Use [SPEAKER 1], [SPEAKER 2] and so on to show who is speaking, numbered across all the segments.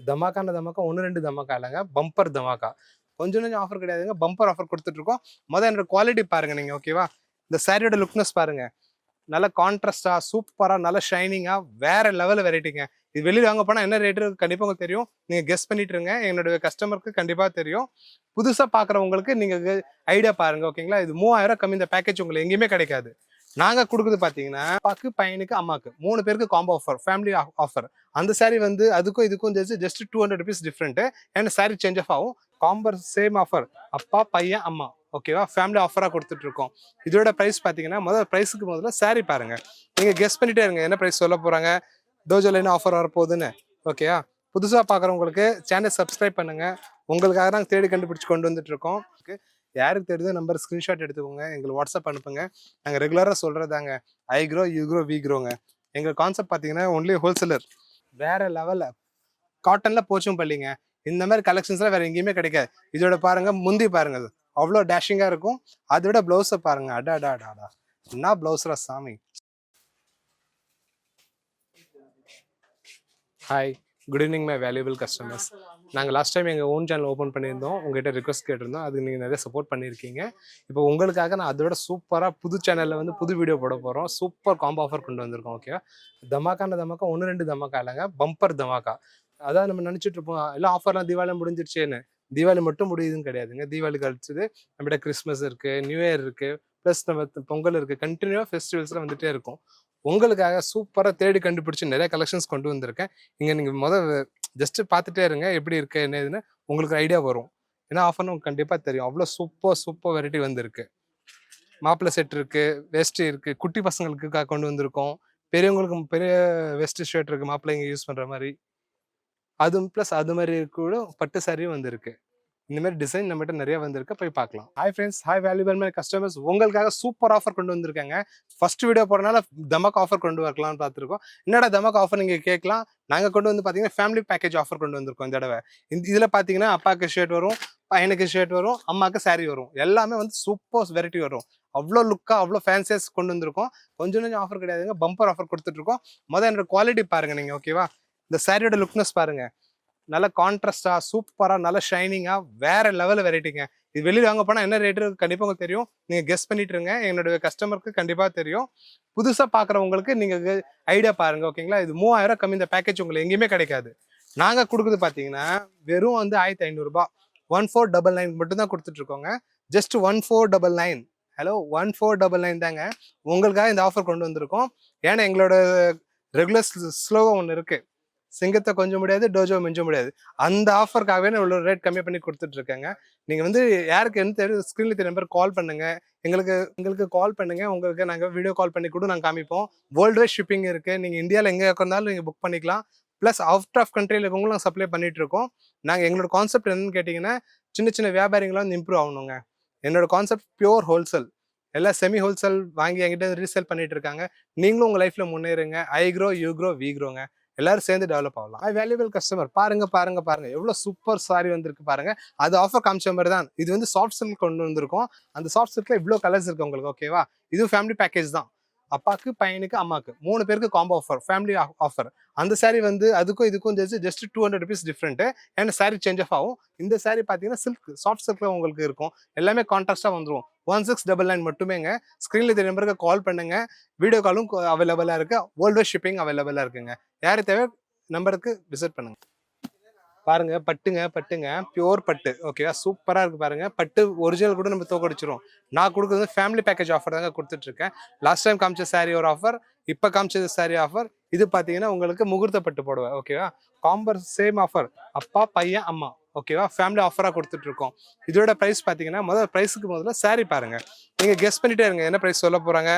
[SPEAKER 1] தமாக்கான தமாக்கா 1, 2 தமாக்கா இல்லைங்க. பம்பர் தமாக்கா. கொஞ்சம் கொஞ்சம் ஆஃபர் கிடையாதுங்க. பம்பர் ஆஃபர் குடுத்துட்டுருக்கோம். என்னோட குவாலிட்டி பாருங்க நீங்க ஓகேவா? இந்த சாரியோட லுக்னஸ் பாருங்க. நல்ல கான்ட்ராஸ்டா, சூப்பரா, நல்ல ஷைனிங்கா, வேற லெவல் வெரைட்டிங்க. இது வெளிய வாங்க போனா என்ன ரேட் கண்டிப்பா உங்களுக்கு தெரியும். நீங்க கெஸ் பண்ணிட்டுருங்க. என்னோட கஸ்டமருக்கு கண்டிப்பா தெரியும். புதுசா பார்க்குறவங்களுக்கு நீங்க ஐடியா பாருங்க ஓகேங்களா? இது 3000 கம்மி இந்த பேக்கேஜ் உங்களுக்கு எங்கேயுமே கிடைக்காது. நாங்க குடுக்குறது பார்த்தீங்கன்னா, அப்பாக்கு, பையனுக்கு, அம்மாக்கு 3 பேருக்கு காம்போ ஆஃபர், ஃபேமிலி ஆஃபர். அந்த சாரி வந்து அதுக்கும் இதுக்கும் just ₹200 different. And sari change of ஆகும். Compare same offer. அப்பா, பையன், அம்மா ஓகேவா? ஃபேமிலி ஆஃபரா குடுத்துட்டு இருக்கோம். இதோட பிரைஸ் பார்த்தீங்கன்னா, முதல்ல சாரி பாருங்க. நீங்க கெஸ் பண்ணிட்டே இருங்க என்ன பிரைஸ் சொல்ல போறாங்க. டோஜோல என்ன ஆஃபர் வரப்போகுதுன்னு. ஓகேவா? புதுசா பார்க்குறவங்களுக்கு சேனல் சப்ஸ்கிரைப் பண்ணுங்க. உங்களுக்காக நாங்க தேடி கண்டுபிடிச்சு கொண்டு வந்துட்டு இருக்கோம். யாருக்கு தெரியுதோ நம்பர் ஸ்கிரீன்ஷாட் எடுத்துக்கோங்க. எங்களுக்கு வாட்ஸ்அப் அனுப்புங்க. நாங்க ரெகுலரா சொல்றதாங்க. I grow, you grow, we க்ரோங்க. எங்க கான்செப்ட் பார்த்தீங்கன்னா ஒன்லி ஹோல்சேலர். வேற லெவல்ல காட்டன்ல போச்சும்பள்ளிங்க. இந்த மாதிரி கலெக்ஷன்ஸ்லாம் வேற எங்கேயுமே கிடைக்காது. இதோட பாருங்க முந்தி பாருங்க. அது அவ்வளோ டேஷிங்கா இருக்கும். அதோட பிளவுஸை பாருங்க. அடாடாடாடா என்ன பிளவுஸ்ரா சாமி. Hi, good evening my valuable customers. நாங்கள் லாஸ்ட் டைம் எங்கள் ஓன் சேனல் ஓப்பன் பண்ணியிருந்தோம். உங்கள்கிட்ட ரிக்வஸ்ட் கேட்டிருந்தோம். அதுக்கு நீங்கள் நிறைய சப்போர்ட் பண்ணியிருக்கீங்க. இப்போ உங்களுக்காக நான் அதோட சூப்பராக புது சேனலில் வந்து புது வீடியோ போட போகிறோம். சூப்பர் காம்போ ஆஃபர் கொண்டு வந்திருக்கோம். ஓகேவா? தமாக்கான தமாக்கா 1, 2 தமாக்கா இல்லைங்க. பம்பர் தமாக்கா. அதான் நம்ம நினச்சிட்டு இருப்போம் எல்லாம் ஆஃபர்லாம் தீபாவளி முடிஞ்சிருச்சேன்னு. தீபாவளி மட்டும் முடியுதுன்னு கிடையாதுங்க. தீபாவளி கழிச்சது நம்மகிட்ட கிறிஸ்மஸ் இருக்குது, நியூ இயர் இருக்குது, ப்ளஸ் நம்ம பொங்கல் இருக்குது. கண்டினியூவாக ஃபெஸ்டிவல்ஸ்லாம் வந்துகிட்டே இருக்கும். உங்களுக்காக சூப்பராக தேடி கண்டுபிடிச்சி நிறைய கலெக்ஷன்ஸ் கொண்டு வந்திருக்கேன். இங்கே நீங்கள் ஜஸ்ட் பார்த்துட்டே இருங்க எப்படி இருக்கு என்னதுன்னு உங்களுக்கு ஐடியா வரும். ஏன்னா ஆஃபர்னு உங்களுக்கு கண்டிப்பாக தெரியும். அவ்வளோ சூப்பர் வெரைட்டி வந்திருக்கு. மாப்பிள்ளை செட் இருக்கு, வேஸ்ட் இருக்கு, குட்டி பசங்களுக்கு கொண்டு வந்திருக்கோம். பெரியவங்களுக்கு பெரிய வெஸ்ட் ஷர்ட் இருக்கு, மாப்பிள்ளைங்க யூஸ் பண்ற மாதிரி. அதுவும் ப்ளஸ் அது மாதிரி கூட பட்டு சாரியும் வந்திருக்கு. இந்த மாதிரி டிசைன் நம்மகிட்ட நிறைய வந்திருக்கு, போய் பார்க்கலாம். Hi friends, hi valuable my customers. உங்களுக்காக சூப்பர் ஆஃபர் கொண்டு வந்திருக்காங்க. ஃபர்ஸ்ட் வீடியோ போறதுனால தமக் ஆஃபர் கொண்டு வரலாம்னு பார்த்துருக்கோம். என்னடா தமக் ஆஃபர் நீங்க கேட்கலாம். நாங்கள் கொண்டு வந்து பார்த்தீங்கன்னா ஃபேமிலி பேக்கேஜ் ஆஃபர் கொண்டு வந்திருக்கோம் இந்த தடவை. இதில் பார்த்தீங்கன்னா அப்பாவுக்கு ஷர்ட் வரும், பையனுக்கு ஷர்ட் வரும், அம்மாவுக்கு சாரி வரும். எல்லாமே வந்து சூப்பர் வெரைட்டி வரும். அவ்வளோ லுக்கா, அவ்வளோ ஃபேன்சியஸ் கொண்டு வந்திருக்கோம். கொஞ்சம் ஆஃபர் கிடையாதுங்க, பம்பர் ஆஃபர் கொடுத்துட்டு இருக்கோம். என்னோட குவாலிட்டி பாருங்க நீங்க ஓகேவா? இந்த சாரியோட லுக்னஸ் பாருங்க. நல்ல கான்ட்ராஸ்டா, சூப்பரா, நல்ல ஷைனிங்கா, வேற லெவல் வெரைட்டிங்க. இது வெளியே வாங்க போனா என்ன ரேட் கண்டிப்பா உங்களுக்கு தெரியும். நீங்க கெஸ் பண்ணிட்டு இருங்க. என்னோட கஸ்டமருக்கு கண்டிப்பா தெரியும். புதுசா பாக்குறவங்களுக்கு நீங்க ஐடியா பாருங்க ஓகேங்களா? இது 3000 கம்மி இந்த பேக்கேஜ் உங்களுக்கு எங்கேயுமே கிடைக்காது. நாங்க கொடுக்குறது பாத்தீங்கன்னா வெறும் வந்து 1500 ரூபாய், 1499 மட்டும் தான் கொடுத்துட்டு இருக்கோங்க. ஜஸ்ட் 1499. ஹலோ, 1499 தாங்க. உங்களுக்காக இந்த ஆஃபர் கொண்டு வந்திருக்கோம். ஏன்னா எங்களோட ரெகுலர் ஸ்லோகம் ஒன்று இருக்கு. சிங்கத்தை கொஞ்சம் முடியாது, டோஜோ மிஞ்ச முடியாது. அந்த ஆஃபருக்காகவே நான் இவ்வளோ ரேட் கம்மி பண்ணி கொடுத்துட்டு இருக்கேங்க. நீங்க வந்து யாருக்கு என்ன தெரியும் ஸ்க்ரீன்ல தெரிய நம்பர் கால் பண்ணுங்க. எங்களுக்கு கால் பண்ணுங்க. உங்களுக்கு நாங்கள் வீடியோ கால் பண்ணி கூட நாங்கள் காமிப்போம். வேர்ல்டு வைட் ஷிப்பிங் இருக்கு. நீங்க இந்தியாவில் எங்கே இருந்தாலும் நீங்க புக் பண்ணிக்கலாம். ப்ளஸ் அவுட் ஆஃப் கண்ட்ரியில் இருக்கவங்களும் நாங்கள் சப்ளை பண்ணிட்டு இருக்கோம். நாங்கள் எங்களோட கான்செப்ட் என்னன்னு கேட்டிங்கன்னா, சின்ன வியாபாரிகளாம் வந்து இம்ப்ரூவ் ஆகணுங்க. என்னோட கான்செப்ட் பியூர் ஹோல்சேல். எல்லாம் செமி ஹோல்சேல் வாங்கி என்கிட்ட ரீசேல் பண்ணிட்டு இருக்காங்க. நீங்களும் உங்க லைஃப்ல முன்னேறுங்க. I grow, you grow, we க்ரோங்க. எல்லாரும் சேர்ந்து டெவலப் ஆகலாம். வேல்யூபிள் கஸ்டமர் பாருங்க எவ்வளவு சூப்பர் சாரி வந்திருக்கு பாருங்க. அது ஆஃபர் காமிச்ச மாதிரி தான். இது வந்து சாஃப்ட் சில்க் கொண்டு வந்திருக்கோம். அந்த சாஃப்ட் சில்க்ல இவ்வளவு கலர்ஸ் இருக்கு உங்களுக்கு ஓகேவா? இதுவும் ஃபேமிலி பேக்கேஜ் தான். அப்பாக்கு, பையனுக்கு, அம்மாக்கு 3 பேருக்கு காம்போ ஆஃபர், ஃபேமிலி ஆஃபர். அந்த சாரி வந்து அதுக்கும் இதுக்கும் just ₹200 different. And sari change of ஆகும். இந்த சாரி பார்த்தீங்கன்னா சில்க், சாஃப்ட் சில்க்ல உங்களுக்கு இருக்கும். எல்லாமே கான்ட்ராஸ்டா வந்துடும். 1699 மட்டுமேங்க. ஸ்க்ரீன்ல தெரிய நம்பருக்கு கால் பண்ணுங்க. வீடியோ காலும் அவைலபிளா இருக்கு. வேர்ல்டு வைட் ஷிப்பிங் அவைலபிளா இருக்குங்க. யாரு தேவை நம்பருக்கு விசிட் பண்ணுங்க. பாருங்க பட்டுங்க பியூர் பட்டு ஓகேவா? சூப்பரா இருக்கு பாருங்க. பட்டு ஒரிஜினல் கூட நம்ம தோக்கடிச்சிரும். நான் கொடுக்குறது ஃபேமிலி பேக்கேஜ் ஆஃபர் தாங்க கொடுத்துட்டு இருக்கேன். லாஸ்ட் டைம் காமிச்ச சாரி ஒரு ஆஃபர், இப்போ காமிச்சது சாரி ஆஃபர். இது பாத்தீங்கன்னா உங்களுக்கு முகூர்த்த பட்டு போடுவேன் ஓகேவா? Ambar same offer. அப்பா, பையன், அம்மா ஓகேவா? ஃபேமிலி ஆஃபரா கொடுத்துட்டு இருக்கோம். இதோட பிரைஸ் பாத்தீங்கன்னா முதல்ல சாரி பாருங்க. நீங்க கெஸ் பண்ணிட்டே இருங்க என்ன பிரைஸ் சொல்ல போறாங்க.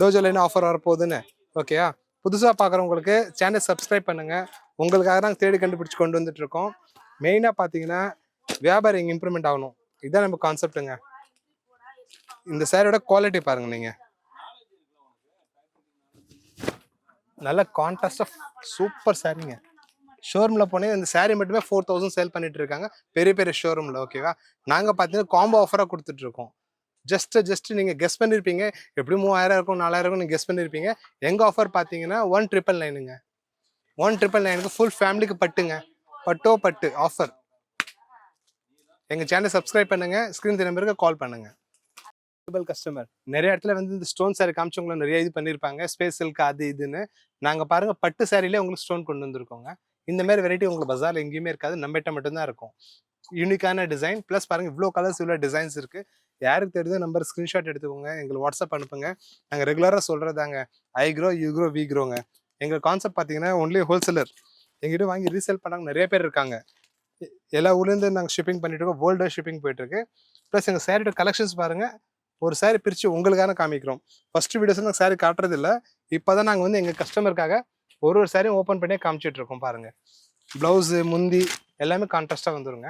[SPEAKER 1] டோஜோல என்ன ஆஃபர் வரப்போகுதுன்னு ஓகேவா? புதுசாக பார்க்குறவங்களுக்கு சேனல் சப்ஸ்கிரைப் பண்ணுங்க. உங்களுக்காக நாங்கள் தேடி கண்டுபிடிச்சி கொண்டு வந்துட்டு இருக்கோம். மெயினாக பார்த்தீங்கன்னா வியாபாரம் இங்கே இம்ப்ரூவ்மெண்ட் ஆகணும். இதுதான் நம்ம கான்செப்ட்டுங்க. இந்த சாரியோட குவாலிட்டி பாருங்க நீங்க. நல்ல கான்ட்ராஸ்டாக சூப்பர் சாரிங்க. ஷோரூம்ல போனே இந்த சாரி மட்டுமே 4000 சேல் பண்ணிட்டு இருக்காங்க பெரிய ஷோரூம்ல ஓகேவா? நாங்கள் பார்த்தீங்கன்னா காம்போ ஆஃபராக கொடுத்துட்டு இருக்கோம். ஜஸ்ட் நீங்க கெஸ் பண்ணிருப்பீங்க. எப்படி 3000 இருக்கும் 4000 இருக்கும் நீங்க கெஸ் பண்ணிருப்பீங்க. எங்க ஆஃபர் பாத்தீங்கன்னா 1999ங்க. 1999க்கு ஃபுல் ஃபேமிலிக்கு பட்டுங்க. பட்டோ பட்டு ஆஃபர். எங்கள் சேனலை சப்ஸ்கிரைப் பண்ணுங்கள், ஸ்க்ரீன் நம்பருக்கு கால் பண்ணுங்கள். கஸ்டமர் நிறைய இடத்துல வந்து இந்த ஸ்டோன் சாரி காமிச்சவங்கள நிறைய இது பண்ணியிருப்பாங்க, ஸ்பேஸ் சில்க் அது இதுன்னு. நாங்கள் பாருங்க பட்டு சாரிலே உங்களுக்கு ஸ்டோன் கொண்டு வந்திருக்கோங்க. இந்த மாதிரி வெரைட்டி உங்களுக்கு பஜார்ல எங்கேயுமே இருக்காது, நம்மகிட்ட மட்டும்தான் இருக்கும். யூனிக்கான டிசைன் ப்ளஸ் பாருங்க இவ்வளோ கலர்ஸ் இவ்வளோ டிசைன்ஸ் இருக்கு. யாருக்கு தெரியுதோ நம்பர் ஸ்க்ரீன்ஷாட் எடுத்துக்கோங்க, எங்களுக்கு வாட்ஸ்அப் அனுப்புங்க. நாங்கள் ரெகுலராக சொல்றதாங்க, I grow you grow we க்ரோங்க. எங்கள் கான்செப்ட் பார்த்தீங்கன்னா ஒன்லி ஹோல்சேலர். எங்கிட்ட வாங்கி ரீசேல் பண்ணாங்க நிறைய பேர் இருக்காங்க. எல்லா ஊர்லேருந்து நாங்கள் ஷிப்பிங் பண்ணிட்டு இருக்கோம், வேர்ல்டு வைட் ஷிப்பிங் போயிட்டு இருக்கு. ப்ளஸ் எங்கள் சாரியோட கலெக்ஷன்ஸ் பாருங்க, ஒரு சாரி பிரித்து உங்களுக்கான காமிக்கிறோம். ஃபர்ஸ்ட் வீடியோஸ் நாங்கள் சாரி காட்டுறது இல்லை, இப்போ தான் நாங்கள் வந்து எங்கள் கஸ்டமருக்காக ஒரு சாரியும் ஓப்பன் பண்ணி காமிச்சிட்டு இருக்கோம். பாருங்க ப்ளவுஸு முந்தி எல்லாமே கான்ட்ராஸ்டாக வந்துருங்க.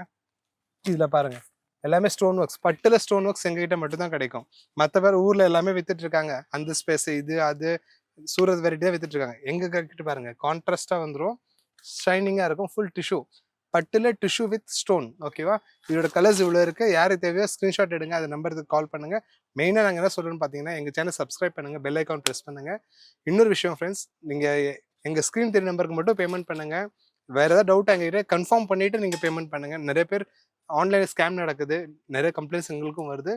[SPEAKER 1] இதில் பாருங்க எல்லாமே ஸ்டோன் ஒர்க்ஸ், பட்டில் ஸ்டோன் ஒர்க்ஸ் எங்ககிட்ட மட்டும்தான் கிடைக்கும். மற்ற பேர் ஊரில் எல்லாமே வித்துட்டு இருக்காங்க, அந்த ஸ்பேஸ் இது அது சூரத் வெரைட்டி தான் வித்துட்டு இருக்காங்க. எங்கள் கிட்ட பாருங்க கான்ட்ராஸ்டாக வந்துடும், ஷைனிங்காக இருக்கும், ஃபுல் டிஷ்யூ பட்டில் டிஷ்யூ வித் ஸ்டோன். ஓகேவா, இதோட கலர்ஸ் இவ்வளோ இருக்குது. யாருக்கு தேவையோ ஸ்க்ரீன்ஷாட் எடுங்க, அந்த நம்பருக்கு கால் பண்ணுங்கள். மெயினாக நாங்கள் என்ன சொல்கிறோன்னு பார்த்தீங்கன்னா, எங்கள் சேனல் சப்ஸ்கிரைப் பண்ணுங்கள், பெல் ஐக்கான் ப்ரெஸ் பண்ணுங்கள். இன்னொரு விஷயம் ஃப்ரெண்ட்ஸ், நீங்கள் எங்கள் ஸ்க்ரீன் தெரிய நம்பருக்கு மட்டும் பேமெண்ட் பண்ணுங்கள். வேறு ஏதாவது டவுட் எங்ககிட்ட கன்ஃபார்ம் பண்ணிவிட்டு நீங்கள் பேமெண்ட் பண்ணுங்கள். நிறைய பேர் ஆன்லைனில் ஸ்கேம் நடக்குது, நிறைய கம்ப்ளைண்ட்ஸ் எங்களுக்கும் வருது.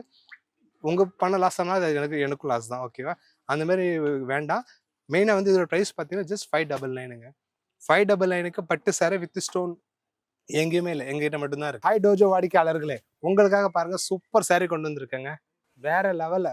[SPEAKER 1] உங்கள் பணம் லாஸ் ஆனால் அது எனக்கும் லாஸ் தான். ஓகேவா, அந்த மாதிரி வேண்டாம். மெயினாக வந்து இதோட ப்ரைஸ் பார்த்தீங்கன்னா ஜஸ்ட் 599ங்க. 599க்கு பட்டு சாரி வித் ஸ்டோன் எங்கேயுமே இல்லை, எங்ககிட்ட மட்டும்தான் இருக்கு. ஹாய் டோஜோ வாடிக்கையாளர்களே, உங்களுக்காக பாருங்க சூப்பர் சாரி கொண்டு வந்திருக்கேங்க. வேற லெவல்ல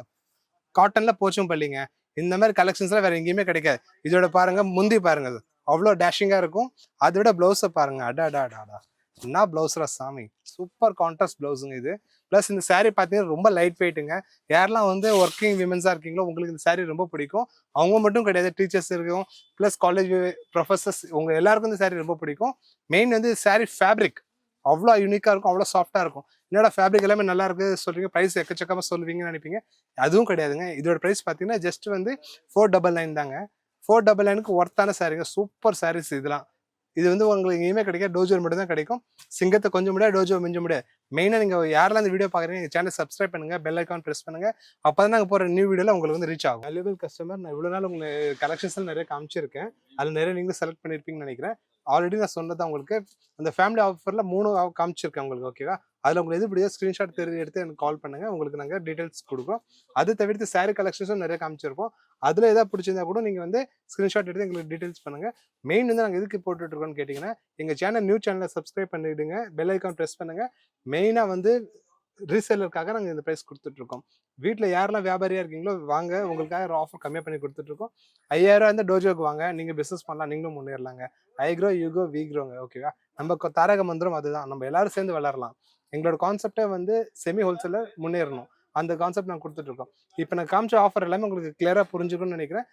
[SPEAKER 1] காட்டன்ல போச்சும் பள்ளிங்க. இந்த மாதிரி கலெக்ஷன்ஸ்லாம் வேற எங்கேயுமே கிடைக்காது. இதோட பாருங்க முந்தி பாருங்க, அவ்வளோ டேஷிங்கா இருக்கும். அதோட பிளவுஸை பாருங்க, அடாடாடாடா என்ன பிளவுஸ்ரா சாமி, சூப்பர் கான்ட்ராஸ்ட் பிளவுஸுங்க இது. ப்ளஸ் இந்த சாரீ பார்த்தீங்கன்னா ரொம்ப லைட் வெயிட்டுங்க. யாரெல்லாம் வந்து ஒர்க்கிங் விமென்ஸாக இருக்கீங்களோ உங்களுக்கு இந்த சாரீ ரொம்ப பிடிக்கும். அவங்க மட்டும் கிடையாது, டீச்சர்ஸ் இருக்கும், ப்ளஸ் காலேஜ் ப்ரொஃபஸர்ஸ், உங்க எல்லாருக்கும் இந்த சாரீ ரொம்ப பிடிக்கும். மெயின் வந்து சாரீ ஃபேப்ரிக் அவ்வளோ யூனிக்காக இருக்கும், அவ்வளோ சாஃப்டாக இருக்கும். என்னோட ஃபேப்ரிக் எல்லாமே நல்லா இருக்கு சொல்றீங்க, ப்ரைஸ் எக்கச்சக்கமாக சொல்லுவீங்கன்னு நினைப்பீங்க. அதுவும் கிடையாதுங்க. இதோட ப்ரைஸ் பார்த்தீங்கன்னா ஜஸ்ட் வந்து 499 தாங்க. 499க்கு ஒர்த்தான சாரீங்க, சூப்பர் சாரீஸ் இதெல்லாம். இது வந்து உங்களுக்கு எங்கேயுமே கிடைக்காது, டோஜோ மட்டும் தான் கிடைக்கும். சிங்கத்தை கொஞ்சம் முடியாது, டோஜோ மிஞ்ச முடியாது. மெயினாக நீங்கள் யாரெல்லாம் இந்த வீடியோ பார்க்குறீங்க, எங்கள் சேனல் சப்ஸ்கிரைப் பண்ணுங்க, பெல் ஐக்கான் ப்ரெஸ் பண்ணுங்க. அப்போ தான் நாங்கள் போகிற நியூ வீடியோவில் உங்களுக்கு வந்து ரீச் ஆகும். வேல்யூபிள் கஸ்டமர், நான் இவ்வளோ நாள் உங்களுக்கு கலெக்ஷன்ஸ் நிறைய காமிச்சிருக்கேன், அதில் நிறைய நீங்களும் செலக்ட் பண்ணியிருப்பீங்கன்னு நினைக்கிறேன். ஆல்ரெடி நான் சொன்னதான் உங்களுக்கு அந்த ஃபேமிலி ஆஃபரில் 3 காமிச்சிருக்கேன் உங்களுக்கு. ஓகேவா, அதில் உங்களுக்கு எது பிடிச்சோ ஸ்க்ரீன்ஷாட் எடுத்து எனக்கு கால் பண்ணுங்க, உங்களுக்கு நாங்கள் டீட்டெயில்ஸ் கொடுக்குறோம். அது தவிர்த்து சாரீ கலெக்ஷன்ஸும் நிறைய காமிச்சிருப்போம். அதில் எதாவது பிடிச்சிருந்தா கூட நீங்கள் வந்து ஸ்க்ரீன்ஷாட் எடுத்து எங்களுக்கு டீட்டெயில்ஸ் பண்ணுங்கள். மெயின் வந்து நாங்கள் எதுக்கு போட்டுட்ருக்கோம்னு கேட்டிங்கன்னா, எங்கள் சேனல் நியூ சேனலை சப்ஸ்கிரைப் பண்ணிவிடுங்க, பெல் ஐக்கான் ப்ரெஸ் பண்ணுங்கள். மெயினாக வந்து ரீசேலருக்காக நாங்கள் இந்த ப்ரைஸ் கொடுத்துட்ருக்கோம். வீட்டில் யாரெல்லாம் வியாபாரியாக இருக்கீங்களோ வாங்க, உங்களுக்காக ஒரு ஆஃபர் கம்மியாக பண்ணி கொடுத்துட்ருக்கோம். 5000 இந்த டோஜோக்கு வாங்க, நீங்கள் பிஸ்னஸ் பண்ணலாம், நீங்களும் முன்னேறலாங்க. I grow you grow we க்ரோங்க. ஓகேவா, நம்ம தாரக மந்திரம் அதுதான், நம்ம எல்லாரும் சேர்ந்து வளரலாம். எங்களோட கான்செப்டே வந்து செமி ஹோல்சேலர் முன்னேறணும், அந்த கான்செப்ட் நாங்கள் கொடுத்துட்ருக்கோம். இப்போ நான் காமிச்ச ஆஃபர் எல்லாமே உங்களுக்கு கிளியராக புரிஞ்சுக்கணும்னு நினைக்கிறேன்.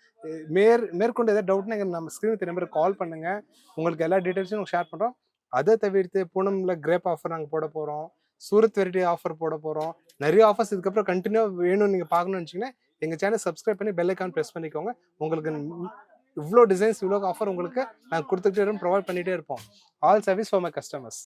[SPEAKER 1] மேற்கொண்டு எதாவது டவுட்னா எங்கள் நம்ம ஸ்க்ரீனுக்கு நம்பருக்கு கால் பண்ணுங்கள், உங்களுக்கு எல்லா டீட்டெயில்ஸும் ஷேர் பண்ணுறோம். அதை தவிர்த்து பூனமில் கிரேப் ஆஃபர் நாங்கள் போட போகிறோம், சூரத் வெரைட்டி ஆஃபர் போட போகிறோம். நிறைய ஆஃபர்ஸ் இதுக்கப்புறம் கண்டினியூ வேணும்னு நீங்கள் பார்க்கணும்னு வச்சிங்கன்னா எங்கள் சேனல் சப்ஸ்கிரைப் பண்ணி பெல் ஐக்கான் ப்ரெஸ் பண்ணிக்கோங்க. உங்களுக்கு இவ்வளோ டிசைன்ஸ் இவ்வளோ ஆஃபர் உங்களுக்கு நாங்கள் கொடுத்துக்கிட்டே ப்ரொவைட் பண்ணிகிட்டே இருப்போம். All service for my customers.